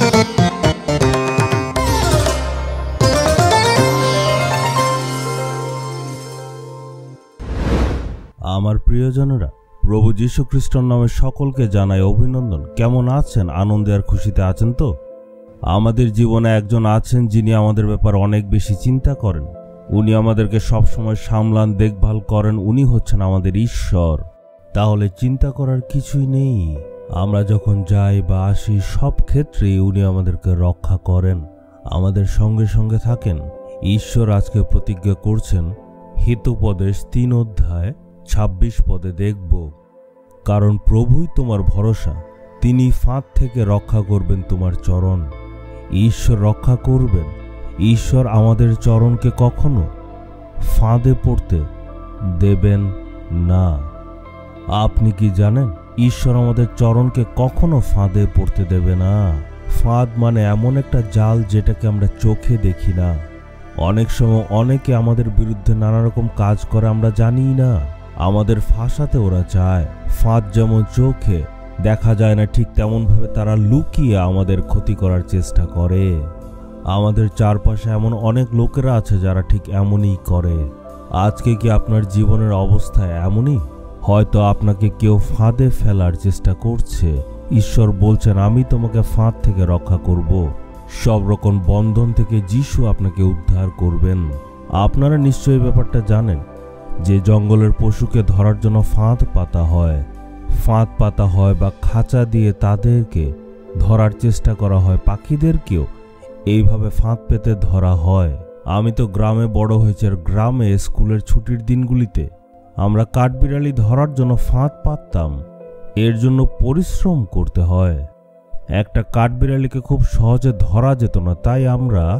আমার প্রিয়জনেরা, প্রভু যীশু খ্রিস্টের নামে সকলকে জানাই অভিনন্দন। কেমন আছেন? আনন্দে আর খুশিতে আছেন তো? আমাদের জীবনে একজন আছেন যিনি আমাদের ব্যাপারে অনেক বেশি চিন্তা করেন। উনি আমাদেরকে সবসময় সামলান, দেখভাল করেন। উনি হচ্ছেন আমাদের ঈশ্বর। তাহলে চিন্তা করার কিছুই নেই। আমরা যখন যাই বা আসি সব ক্ষেত্রেই উনি আমাদেরকে রক্ষা করেন, আমাদের সঙ্গে সঙ্গে থাকেন। ঈশ্বর আজকে প্রতিজ্ঞা করছেন, হিতোপদেশ 3 অধ্যায় 26 পদে দেখব, কারণ প্রভুই তোমার ভরসা, তিনি ফাঁদ থেকে রক্ষা করবেন তোমার চরণ। ঈশ্বর রক্ষা করবেন। ঈশ্বর আমাদের চরণকে কখনো ফাঁদে পড়তে দেবেন না। আপনি কি জানেন, ঈশ্বর আমাদের চরণকে কখনো ফাঁদে পড়তে দেবে না। ফাঁদ মানে এমন একটা জাল যেটাকে আমরা চোখে দেখি না। অনেক সময় অনেকে আমাদের বিরুদ্ধে নানা রকম কাজ করে, আমরা জানি না। আমাদের ফাঁসাতে ওরা চায়। ফাঁদ যেমন চোখে দেখা যায় না, ঠিক তেমনভাবে তারা লুকিয়ে আমাদের ক্ষতি করার চেষ্টা করে। আমাদের চারপাশে এমন অনেক লোকেরা আছে যারা ঠিক এমনই করে। আজকে কি আপনার জীবনের অবস্থা এমনই? হয়তো আপনাকে কেউ ফাঁদে ফেলার চেষ্টা করছে। ঈশ্বর বলছেন, আমি তোমাকে ফাঁদ থেকে রক্ষা করব। সব রকম বন্ধন থেকে যিশু আপনাকে উদ্ধার করবেন। আপনারা নিশ্চয়ই ব্যাপারটা জানেন যে জঙ্গলের পশুকে ধরার জন্য ফাঁদ পাতা হয় বা খাঁচা দিয়ে তাদেরকে ধরার চেষ্টা করা হয়। পাখিদেরকেও এইভাবে ফাঁদ পেতে ধরা হয়। আমি তো গ্রামে বড় হয়েছি, আর গ্রামে স্কুলের ছুটির দিনগুলিতে আমরা কাঠবিড়ালি ধরার জন্য ফাঁদ পাততাম। এর জন্য পরিশ্রম করতে হয়। একটা কাঠবিড়ালিকে খুব সহজে ধরা যেত না, তাই আমরা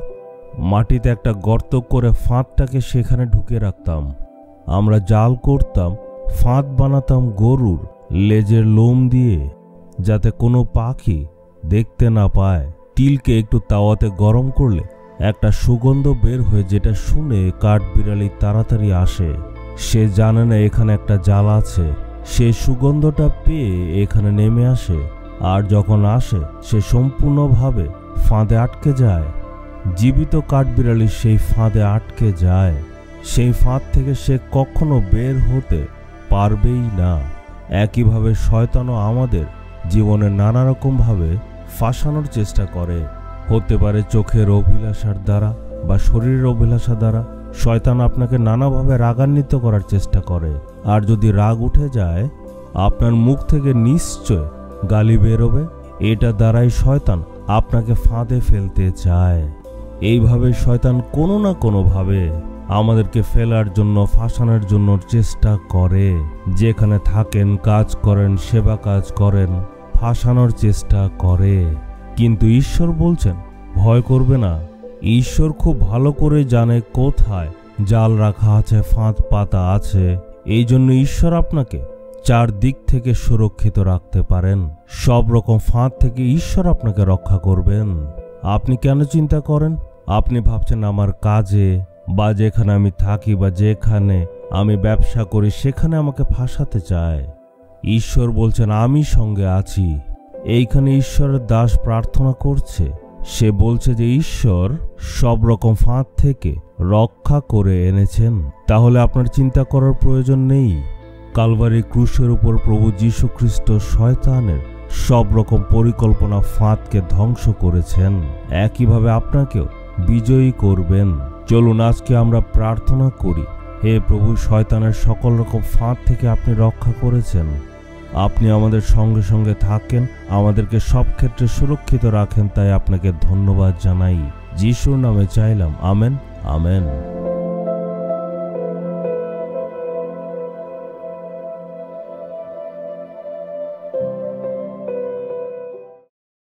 মাটিতে একটা গর্ত করে ফাঁদটাকে সেখানে ঢুকে রাখতাম। আমরা জাল করতাম, ফাঁদ বানাতাম গরুর লেজের লোম দিয়ে, যাতে কোনো পাখি দেখতে না পায়। তিলকে একটু তাওয়াতে গরম করলে একটা সুগন্ধ বের হয়ে, যেটা শুনে কাঠবিড়ালি তাড়াতাড়ি আসে। সে জানে না এখানে একটা জাল আছে। সে সুগন্ধটা পেয়ে এখানে নেমে আসে, আর যখন আসে সে সম্পূর্ণভাবে ফাঁদে আটকে যায়। জীবিত কাঠবিড়ালি সেই ফাঁদে আটকে যায়। সেই ফাঁদ থেকে সে কখনো বের হতে পারবেই না। একইভাবে শয়তানও আমাদের জীবনে নানা রকমভাবে ফাঁসানোর চেষ্টা করে। হতে পারে চোখের অভিলাষার দ্বারা বা শরীরের অভিলাষা দ্বারা। শয়তান আপনাকে নানাভাবে রাগান্বিত করার চেষ্টা করে। আর যদি রাগ উঠে যায়, আপনার মুখ থেকে নিশ্চয় গালি বেরোবে। এটা দ্বারাই শয়তান আপনাকে ফাঁদে ফেলতে চায়। এইভাবে শয়তান কোনো না কোনোভাবে আমাদেরকে ফেলার জন্য, ফাঁসানোর জন্য চেষ্টা করে। যেখানে থাকেন, কাজ করেন, সেবা কাজ করেন, ফাঁসানোর চেষ্টা করে। কিন্তু ঈশ্বর বলছেন, ভয় করবে না। ঈশ্বর খুব ভালো করে জানে কোথায় জাল রাখা আছে, ফাঁদ পাতা আছে। এই জন্য ঈশ্বর আপনাকে চারদিক থেকে সুরক্ষিত রাখতে পারেন। সব রকম ফাঁদ থেকে ঈশ্বর আপনাকে রক্ষা করবেন। আপনি কেন চিন্তা করেন? আপনি ভাবছেন আমার কাজে বা যেখানে আমি থাকি বা যেখানে আমি ব্যবসা করি সেখানে আমাকে ফাঁসাতে চায়। ঈশ্বর বলছেন, আমি সঙ্গে আছি। এইখানে ঈশ্বরের দাস প্রার্থনা করছে। সে বলছে যে ঈশ্বর সব রকম ফাঁদ থেকে রক্ষা করে এনেছেন। তাহলে আপনার চিন্তা করার প্রয়োজন নেই। কালভারি ক্রুশের উপর প্রভু যীশু খ্রিস্ট শয়তানের সব রকম পরিকল্পনা, ফাঁদকে ধ্বংস করেছেন। একইভাবে আপনাকেও বিজয়ী করবেন। চলুন আজকে আমরা প্রার্থনা করি। হে প্রভু, শয়তানের সকল রকম ফাঁদ থেকে আপনি রক্ষা করেছেন। আপনি আমাদের সঙ্গে সঙ্গে থাকেন, আমাদেরকে সব ক্ষেত্রে সুরক্ষিত রাখেন। তাই আপনাকে ধন্যবাদ জানাই। যিশুর নামে চাইলাম, আমেন, আমেন।